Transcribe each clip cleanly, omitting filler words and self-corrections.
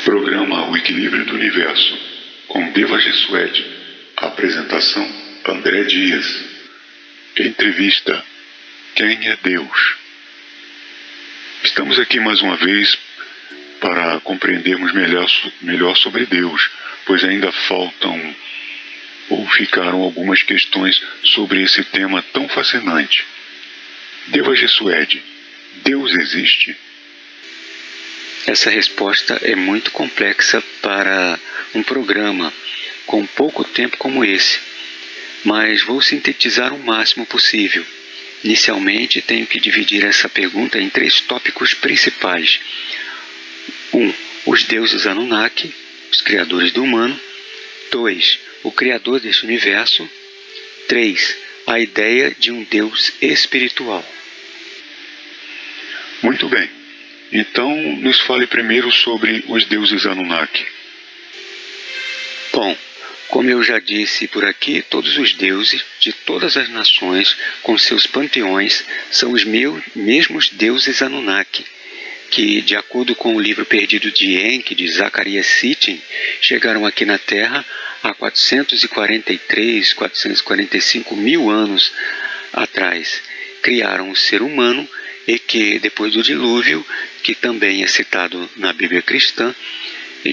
Programa O Equilíbrio do Universo, com Deva Gessuede. Apresentação: André Dias. Entrevista: Quem é Deus? Estamos aqui mais uma vez para compreendermos melhor sobre Deus, pois ainda faltam ou ficaram algumas questões sobre esse tema tão fascinante. Deva Gessuede, Deus existe? Essa resposta é muito complexa para um programa com pouco tempo como esse, mas vou sintetizar o máximo possível. Inicialmente, tenho que dividir essa pergunta em 3 tópicos principais. 1. Os deuses Anunnaki, os criadores do humano. 2. O criador deste universo. 3. A ideia de um Deus espiritual. Muito bem. Então, nos fale primeiro sobre os deuses Anunnaki. Bom, como eu já disse por aqui, todos os deuses de todas as nações, com seus panteões, são os mesmos deuses Anunnaki, que, de acordo com o livro perdido de Enki, de Zecharia Sitchin, chegaram aqui na Terra há 445 mil anos atrás. Criaram o ser humano e que, depois do dilúvio, que também é citado na Bíblia cristã,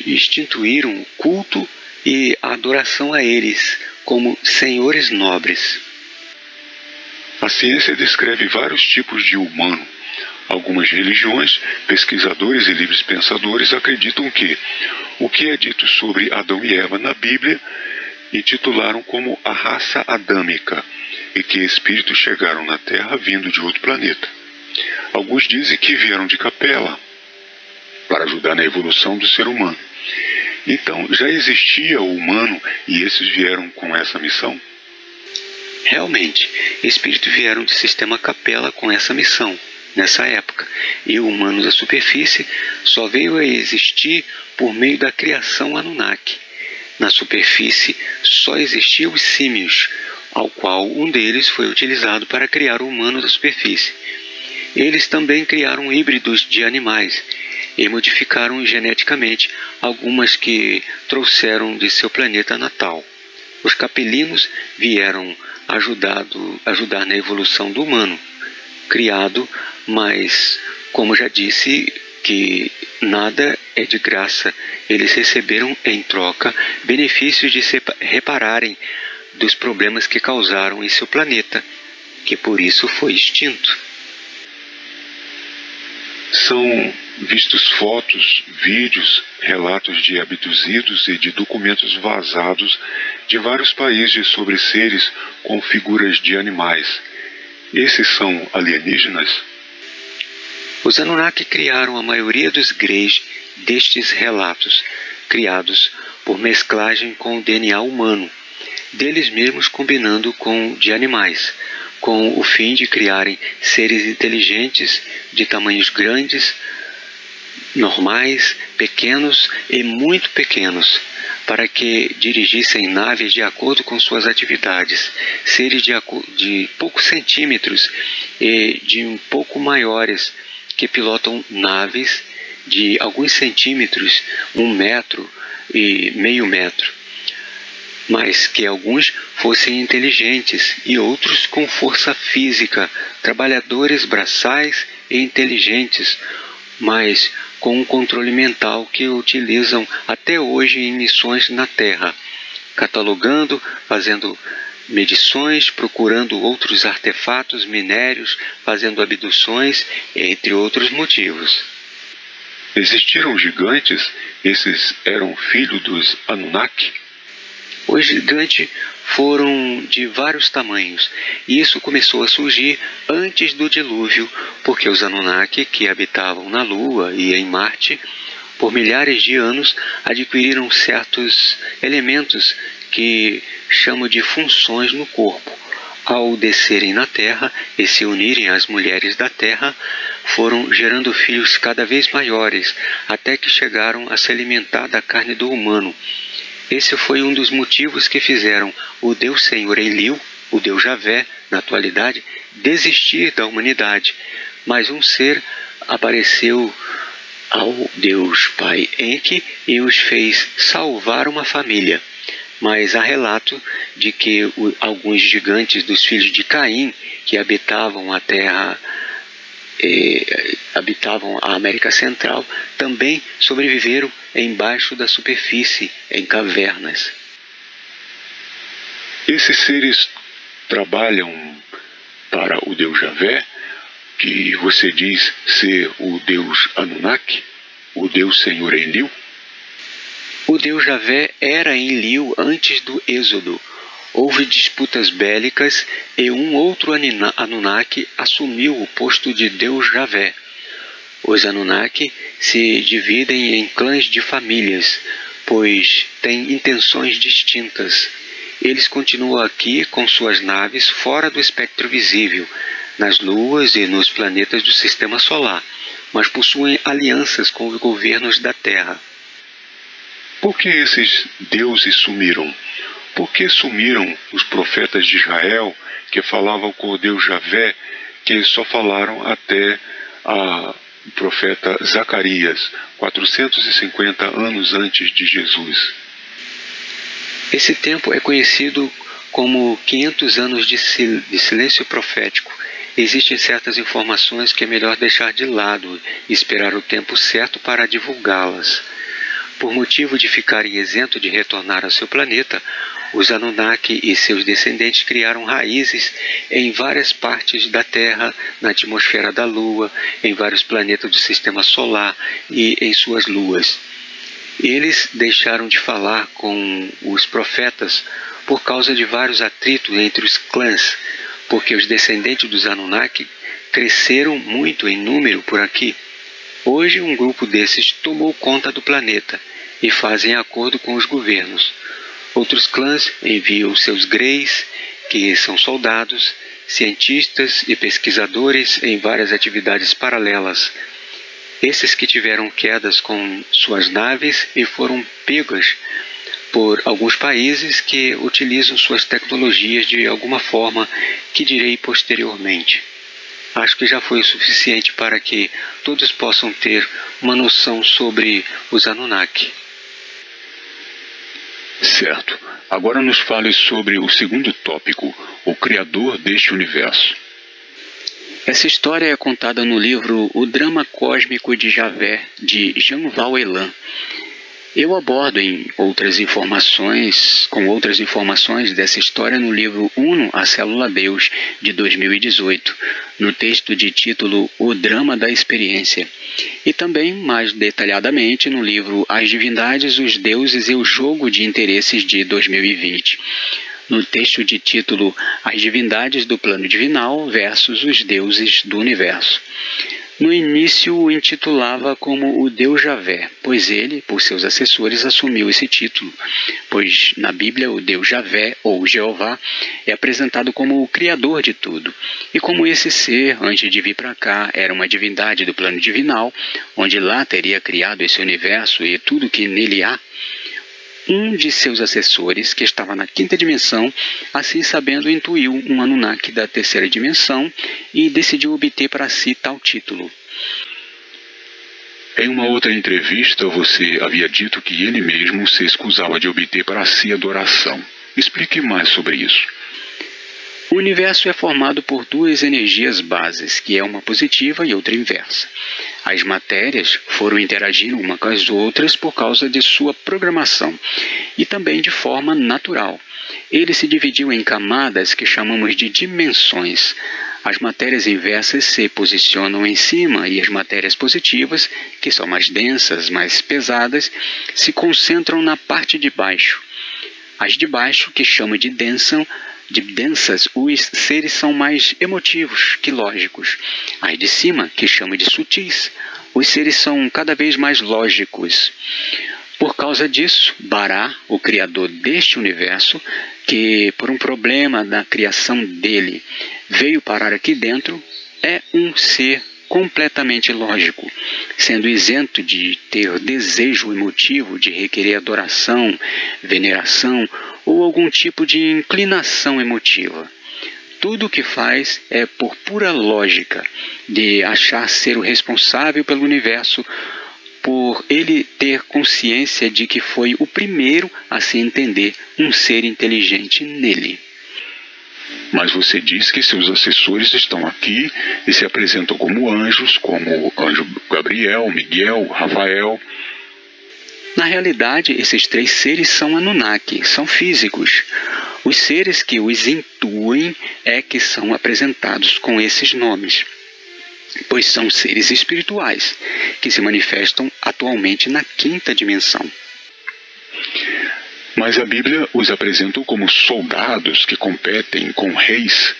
instituíram o culto e a adoração a eles como senhores nobres. A ciência descreve vários tipos de humano. Algumas religiões, pesquisadores e livres pensadores acreditam que o que é dito sobre Adão e Eva na Bíblia intitularam como a raça adâmica e que espíritos chegaram na Terra vindo de outro planeta. Alguns dizem que vieram de Capela para ajudar na evolução do ser humano. Então, já existia o humano e esses vieram com essa missão? Realmente, espíritos vieram do sistema Capela com essa missão, nessa época, e o humano da superfície só veio a existir por meio da criação Anunnaki. Na superfície só existiam os símios, ao qual um deles foi utilizado para criar o humano da superfície. Eles também criaram híbridos de animais e modificaram geneticamente algumas que trouxeram de seu planeta natal. Os capelinos vieram ajudar na evolução do humano criado, mas, como já disse, que nada é de graça. Eles receberam em troca benefícios de se repararem dos problemas que causaram em seu planeta, que por isso foi extinto. São vistos fotos, vídeos, relatos de abduzidos e de documentos vazados de vários países sobre seres com figuras de animais. Esses são alienígenas? Os Anunnaki criaram a maioria dos greys destes relatos, criados por mesclagem com o DNA humano, deles mesmos combinando com de animais, com o fim de criarem seres inteligentes de tamanhos grandes, normais, pequenos e muito pequenos, para que dirigissem naves de acordo com suas atividades, seres de poucos centímetros e de um pouco maiores, que pilotam naves de alguns centímetros, 1 metro e meio metro, mas que alguns fossem inteligentes e outros com força física, trabalhadores braçais e inteligentes, mas com um controle mental que utilizam até hoje em missões na Terra, catalogando, fazendo medições, procurando outros artefatos, minérios, fazendo abduções, entre outros motivos. Existiram gigantes? Esses eram filhos dos Anunnaki? Os gigantes foram de vários tamanhos, e isso começou a surgir antes do dilúvio, porque os Anunnaki, que habitavam na Lua e em Marte, por milhares de anos adquiriram certos elementos que chamam de funções no corpo. Ao descerem na Terra e se unirem às mulheres da Terra, foram gerando filhos cada vez maiores, até que chegaram a se alimentar da carne do humano. Esse foi um dos motivos que fizeram o Deus Senhor Enlil, o Deus Javé, na atualidade, desistir da humanidade. Mas um ser apareceu ao Deus Pai Enki e os fez salvar uma família. Mas há relato de que alguns gigantes dos filhos de Caim, que habitavam a terra, habitavam a América Central, também sobreviveram embaixo da superfície, em cavernas. Esses seres trabalham para o Deus Javé, que você diz ser o Deus Anunnaki, o Deus Senhor Enlil? O Deus Javé era Enlil antes do Êxodo. Houve disputas bélicas e um outro Anunnaki assumiu o posto de Deus Javé. Os Anunnaki se dividem em clãs de famílias, pois têm intenções distintas. Eles continuam aqui com suas naves fora do espectro visível, nas luas e nos planetas do Sistema Solar, mas possuem alianças com os governos da Terra. Por que esses deuses sumiram? Por que sumiram os profetas de Israel, que falavam com o Deus Javé, que só falaram até o profeta Zacarias, 450 anos antes de Jesus? Esse tempo é conhecido como 500 anos de silêncio profético. Existem certas informações que é melhor deixar de lado e esperar o tempo certo para divulgá-las. Por motivo de ficarem isentos de retornar ao seu planeta, os Anunnaki e seus descendentes criaram raízes em várias partes da Terra, na atmosfera da Lua, em vários planetas do Sistema Solar e em suas luas. Eles deixaram de falar com os profetas por causa de vários atritos entre os clãs, porque os descendentes dos Anunnaki cresceram muito em número por aqui. Hoje um grupo desses tomou conta do planeta e fazem acordo com os governos. Outros clãs enviam seus greys, que são soldados, cientistas e pesquisadores em várias atividades paralelas. Esses que tiveram quedas com suas naves e foram pegas por alguns países que utilizam suas tecnologias de alguma forma, que direi posteriormente. Acho que já foi o suficiente para que todos possam ter uma noção sobre os Anunnaki. Certo. Agora nos fale sobre o segundo tópico, o Criador deste universo. Essa história é contada no livro O Drama Cósmico de Javé, de Jean-Val Elan. Eu abordo com outras informações dessa história no livro Uno, a Célula Deus, de 2018, no texto de título O Drama da Experiência, e também mais detalhadamente no livro As Divindades, os Deuses e o Jogo de Interesses, de 2020, no texto de título As Divindades do Plano Divinal versus os Deuses do Universo. No início o intitulava como o Deus Javé, pois ele, por seus assessores, assumiu esse título, pois na Bíblia o Deus Javé, ou Jeová, é apresentado como o Criador de tudo. E como esse ser, antes de vir para cá, era uma divindade do plano divinal, onde lá teria criado esse universo e tudo que nele há, um de seus assessores, que estava na quinta dimensão, assim sabendo, intuiu um Anunnaki da terceira dimensão e decidiu obter para si tal título. Em uma outra entrevista, você havia dito que ele mesmo se escusava de obter para si adoração. Explique mais sobre isso. O universo é formado por duas energias bases, que é uma positiva e outra inversa. As matérias foram interagindo uma com as outras por causa de sua programação e também de forma natural. Ele se dividiu em camadas que chamamos de dimensões. As matérias inversas se posicionam em cima e as matérias positivas, que são mais densas, mais pesadas, se concentram na parte de baixo. As de baixo, que chama de densas, os seres são mais emotivos que lógicos. As de cima, que chama de sutis, os seres são cada vez mais lógicos. Por causa disso, Bará, o criador deste universo, que por um problema da criação dele veio parar aqui dentro, é um ser completamente lógico, sendo isento de ter desejo emotivo de requerer adoração, veneração ou algum tipo de inclinação emotiva. Tudo o que faz é por pura lógica, de achar ser o responsável pelo universo, por ele ter consciência de que foi o primeiro a se entender um ser inteligente nele. Mas você diz que seus assessores estão aqui e se apresentam como anjos, como o anjo Gabriel, Miguel, Rafael. Na realidade, esses 3 seres são Anunnaki, são físicos. Os seres que os intuem é que são apresentados com esses nomes, pois são seres espirituais que se manifestam atualmente na 5ª dimensão. Mas a Bíblia os apresenta como soldados que competem com reis.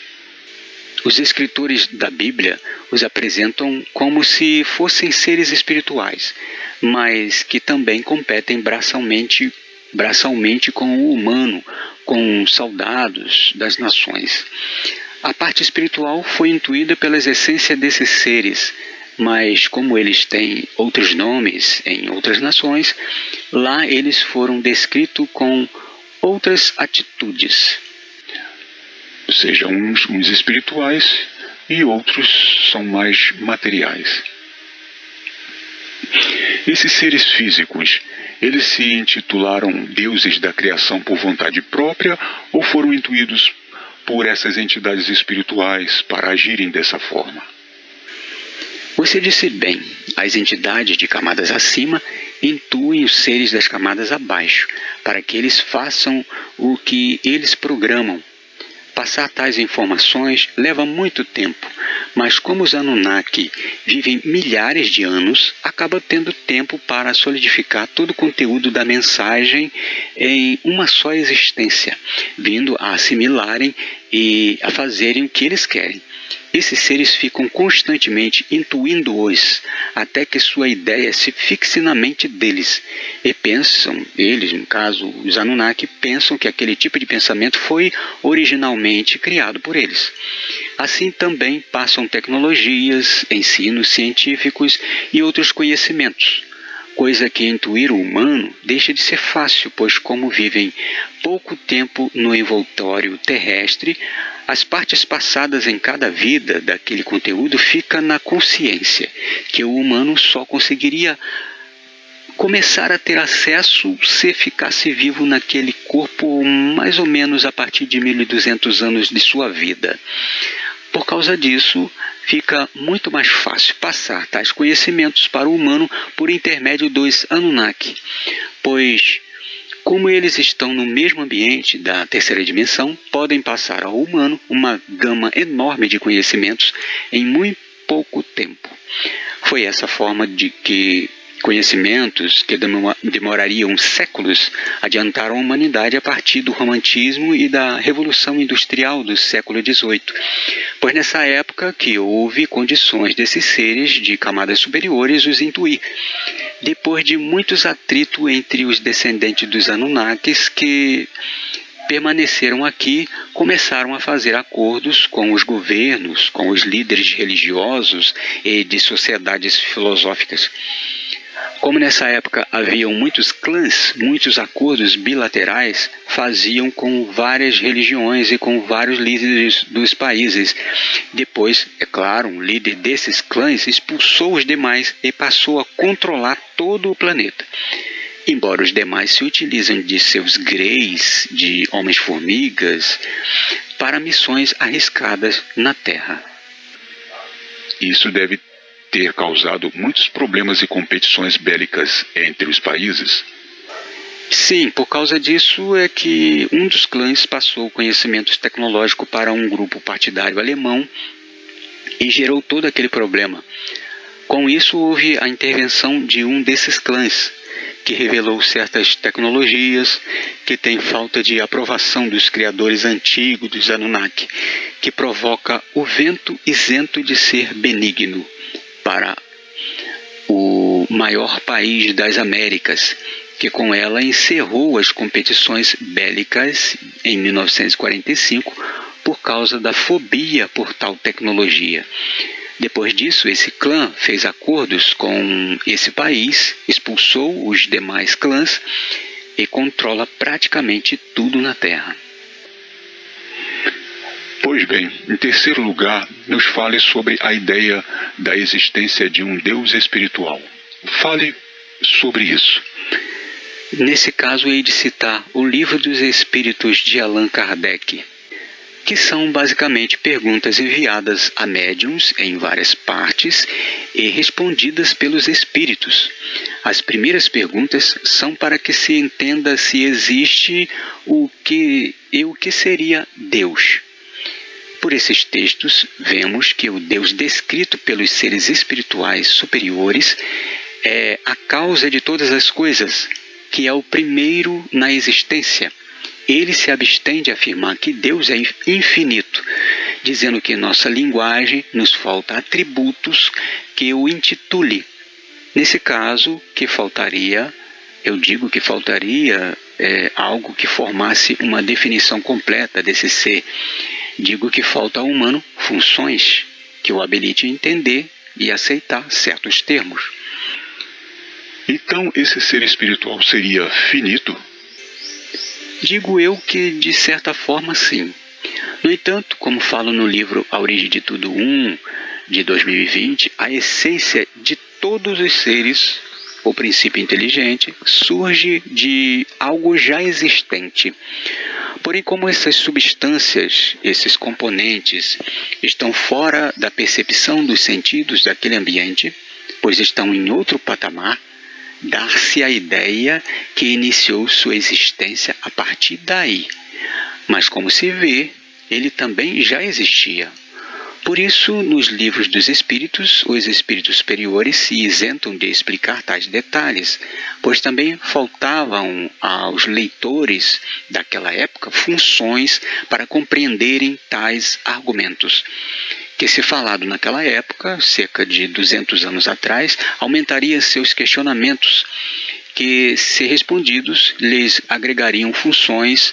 Os escritores da Bíblia os apresentam como se fossem seres espirituais, mas que também competem braçalmente com o humano, com soldados das nações. A parte espiritual foi intuída pelas essências desses seres, mas como eles têm outros nomes em outras nações, lá eles foram descritos com outras atitudes. Sejam uns espirituais e outros são mais materiais. Esses seres físicos, eles se intitularam deuses da criação por vontade própria ou foram intuídos por essas entidades espirituais para agirem dessa forma? Você disse bem, as entidades de camadas acima intuem os seres das camadas abaixo, para que eles façam o que eles programam. Passar tais informações leva muito tempo, mas como os Anunnaki vivem milhares de anos, acaba tendo tempo para solidificar todo o conteúdo da mensagem em uma só existência, vindo a assimilarem e a fazerem o que eles querem. Esses seres ficam constantemente intuindo-os, até que sua ideia se fixe na mente deles. E pensam, eles, no caso, os Anunnaki, pensam que aquele tipo de pensamento foi originalmente criado por eles. Assim também passam tecnologias, ensinos científicos e outros conhecimentos. Coisa que intuir o humano deixa de ser fácil, pois como vivem pouco tempo no envoltório terrestre, as partes passadas em cada vida daquele conteúdo fica na consciência, que o humano só conseguiria começar a ter acesso se ficasse vivo naquele corpo mais ou menos a partir de 1200 anos de sua vida. Por causa disso, fica muito mais fácil passar tais conhecimentos para o humano por intermédio dos Anunnaki, pois, como eles estão no mesmo ambiente da 3ª dimensão, podem passar ao humano uma gama enorme de conhecimentos em muito pouco tempo. Foi essa forma de que conhecimentos que demorariam séculos adiantaram a humanidade a partir do romantismo e da Revolução Industrial do século XVIII, pois nessa época que houve condições desses seres de camadas superiores os intuir, depois de muitos atritos entre os descendentes dos Anunnakis que permaneceram aqui, começaram a fazer acordos com os governos, com os líderes religiosos e de sociedades filosóficas. Como nessa época haviam muitos clãs, muitos acordos bilaterais faziam com várias religiões e com vários líderes dos países. Depois, é claro, um líder desses clãs expulsou os demais e passou a controlar todo o planeta. Embora os demais se utilizem de seus greys, de homens-formigas, para missões arriscadas na Terra. Isso deve ter causado muitos problemas e competições bélicas entre os países? Sim, por causa disso é que um dos clãs passou conhecimentos tecnológicos para um grupo partidário alemão e gerou todo aquele problema. Com isso houve a intervenção de um desses clãs, que revelou certas tecnologias que têm falta de aprovação dos criadores antigos dos Anunnaki, que provoca o vento isento de ser benigno para o maior país das Américas, que com ela encerrou as competições bélicas em 1945 por causa da fobia por tal tecnologia. Depois disso, esse clã fez acordos com esse país, expulsou os demais clãs e controla praticamente tudo na Terra. Pois bem, em terceiro lugar, nos fale sobre a ideia da existência de um Deus espiritual. Fale sobre isso? Nesse caso, hei de citar o Livro dos Espíritos de Allan Kardec, que são basicamente perguntas enviadas a médiuns em várias partes e respondidas pelos espíritos. As primeiras perguntas são para que se entenda se existe o que seria Deus. Por esses textos, vemos que o Deus descrito pelos seres espirituais superiores é a causa de todas as coisas, que é o primeiro na existência. Ele se abstém de afirmar que Deus é infinito, dizendo que em nossa linguagem nos falta atributos que o intitule. Nesse caso, eu digo que faltaria algo que formasse uma definição completa desse ser. Digo que falta ao humano funções que o habilite a entender e aceitar certos termos. Então, esse ser espiritual seria finito? Digo eu que, de certa forma, sim. No entanto, como falo no livro A Origem de Tudo 1, de 2020, a essência de todos os seres, o princípio inteligente, surge de algo já existente. Porém, como essas substâncias, esses componentes, estão fora da percepção dos sentidos daquele ambiente, pois estão em outro patamar, dar-se a ideia que iniciou sua existência a partir daí. Mas, como se vê, ele também já existia. Por isso, nos livros dos espíritos, os espíritos superiores se isentam de explicar tais detalhes, pois também faltavam aos leitores daquela época funções para compreenderem tais argumentos, que, se falado naquela época, cerca de 200 anos atrás, aumentaria seus questionamentos, que, se respondidos, lhes agregariam funções,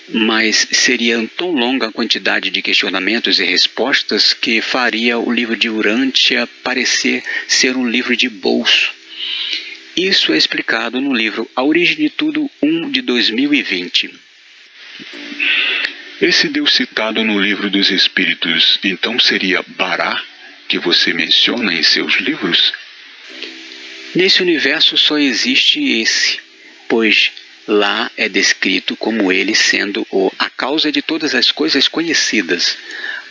mas seria tão longa a quantidade de questionamentos e respostas que faria o livro de Urântia parecer ser um livro de bolso. Isso é explicado no livro A Origem de Tudo 1, de 2020. Esse Deus citado no livro dos Espíritos, então seria Bará, que você menciona em seus livros? Nesse universo só existe esse, pois lá é descrito como ele sendo a causa de todas as coisas conhecidas.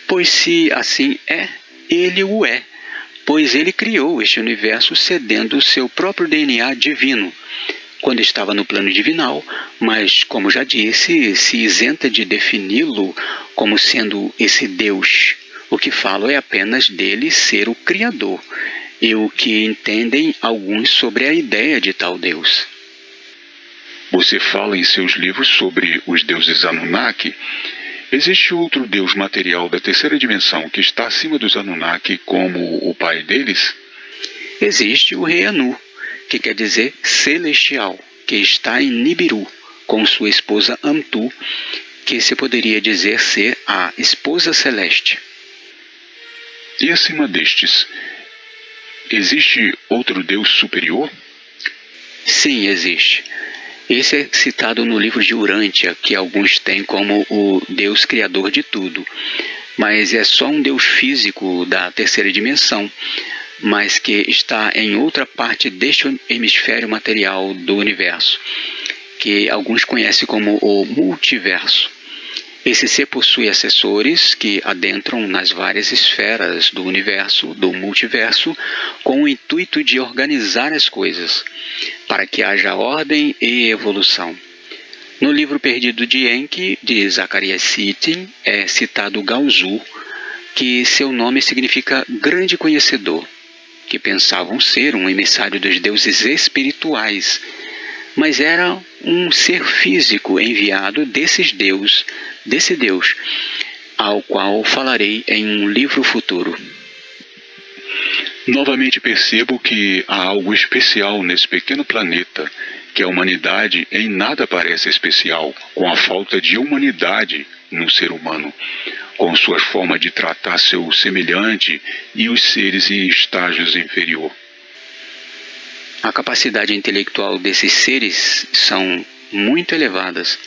Pois se assim é, ele o é, pois ele criou este universo cedendo o seu próprio DNA divino, quando estava no plano divinal, mas, como já disse, se isenta de defini-lo como sendo esse Deus. O que falo é apenas dele ser o Criador, e o que entendem alguns sobre a ideia de tal Deus. Você fala em seus livros sobre os deuses Anunnaki. Existe outro deus material da terceira dimensão que está acima dos Anunnaki como o pai deles? Existe o rei Anu, que quer dizer celestial, que está em Nibiru, com sua esposa Amtu, que se poderia dizer ser a esposa celeste. E acima destes, existe outro deus superior? Sim, existe. Esse é citado no livro de Urântia, que alguns têm como o Deus Criador de tudo. Mas é só um Deus físico da terceira dimensão, mas que está em outra parte deste hemisfério material do universo, que alguns conhecem como o multiverso. Esse ser possui assessores que adentram nas várias esferas do universo, do multiverso, com o intuito de organizar as coisas, para que haja ordem e evolução. No livro Perdido de Enki, de Zacarias Sitchin, é citado Gaozu, que seu nome significa grande conhecedor, que pensavam ser um emissário dos deuses espirituais, mas era um ser físico enviado desse Deus, ao qual falarei em um livro futuro. Novamente percebo que há algo especial nesse pequeno planeta, que a humanidade em nada parece especial, com a falta de humanidade no ser humano, com suas formas de tratar seu semelhante e os seres em estágios inferior. A capacidade intelectual desses seres são muito elevadas.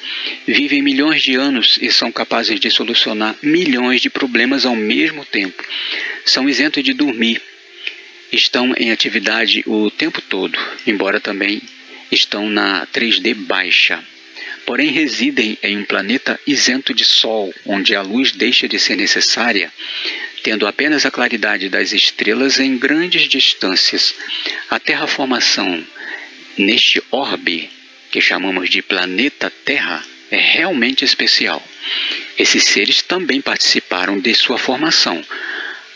Vivem milhões de anos e são capazes de solucionar milhões de problemas ao mesmo tempo. São isentos de dormir. estão em atividade o tempo todo, embora também estão na 3D baixa. Porém, residem em um planeta isento de Sol, onde a luz deixa de ser necessária, tendo apenas a claridade das estrelas em grandes distâncias. A terraformação neste orbe, que chamamos de planeta Terra, é realmente especial. Esses seres também participaram de sua formação,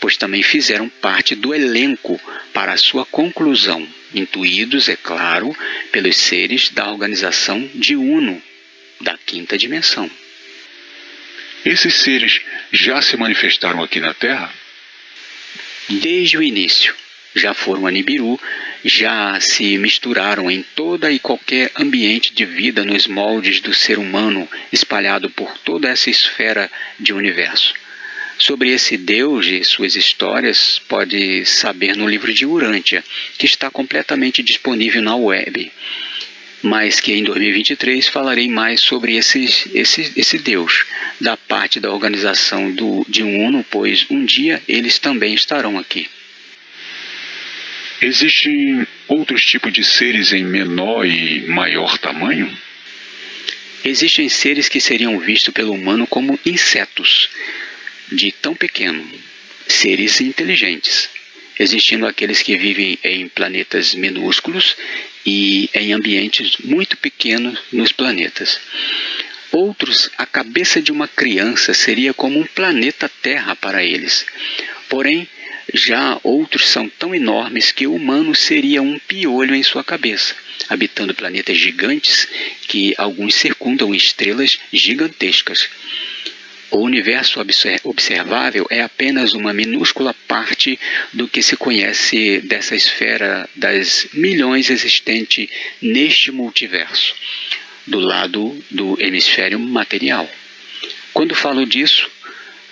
pois também fizeram parte do elenco para a sua conclusão, intuídos, é claro, pelos seres da organização de Uno, da quinta dimensão. Esses seres já se manifestaram aqui na Terra? Desde o início. Já foram a Nibiru, já se misturaram em toda e qualquer ambiente de vida nos moldes do ser humano espalhado por toda essa esfera de universo. Sobre esse Deus e suas histórias, pode saber no livro de Urântia, que está completamente disponível na web. Mas que em 2023 falarei mais sobre esse Deus, da parte da organização de Uno, pois um dia eles também estarão aqui. Existem outros tipos de seres em menor e maior tamanho? Existem seres que seriam vistos pelo humano como insetos, de tão pequeno, seres inteligentes, existindo aqueles que vivem em planetas minúsculos e em ambientes muito pequenos nos planetas. Outros, a cabeça de uma criança seria como um planeta Terra para eles. Porém, já outros são tão enormes que o humano seria um piolho em sua cabeça, habitando planetas gigantes que alguns circundam estrelas gigantescas. O universo observável é apenas uma minúscula parte do que se conhece dessa esfera das milhões existente neste multiverso, do lado do hemisfério material. Quando falo disso,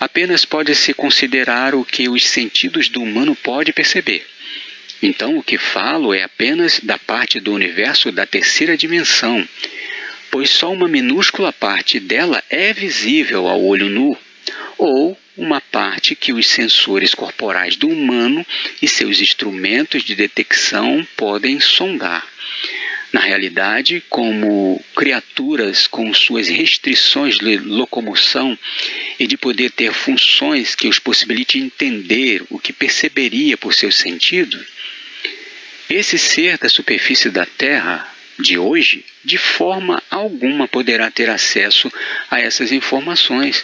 apenas pode-se considerar o que os sentidos do humano podem perceber. Então, o que falo é apenas da parte do universo da terceira dimensão, pois só uma minúscula parte dela é visível ao olho nu, ou uma parte que os sensores corporais do humano e seus instrumentos de detecção podem sondar. Na realidade, como criaturas com suas restrições de locomoção e de poder ter funções que os possibilitem entender o que perceberia por seus sentidos, esse ser da superfície da Terra de hoje, de forma alguma poderá ter acesso a essas informações,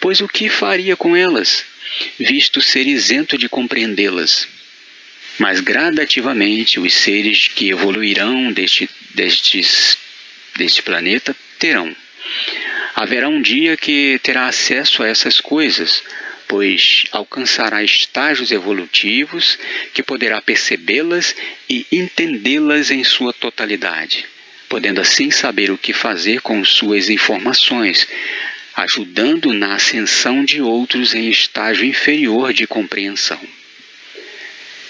pois o que faria com elas, visto ser isento de compreendê-las? Mas gradativamente os seres que evoluirão deste planeta terão. Haverá um dia que terá acesso a essas coisas, pois alcançará estágios evolutivos que poderá percebê-las e entendê-las em sua totalidade, podendo assim saber o que fazer com suas informações, ajudando na ascensão de outros em estágio inferior de compreensão.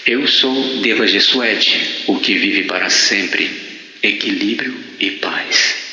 Eu sou Deva Gesuete, o que vive para sempre, equilíbrio e paz.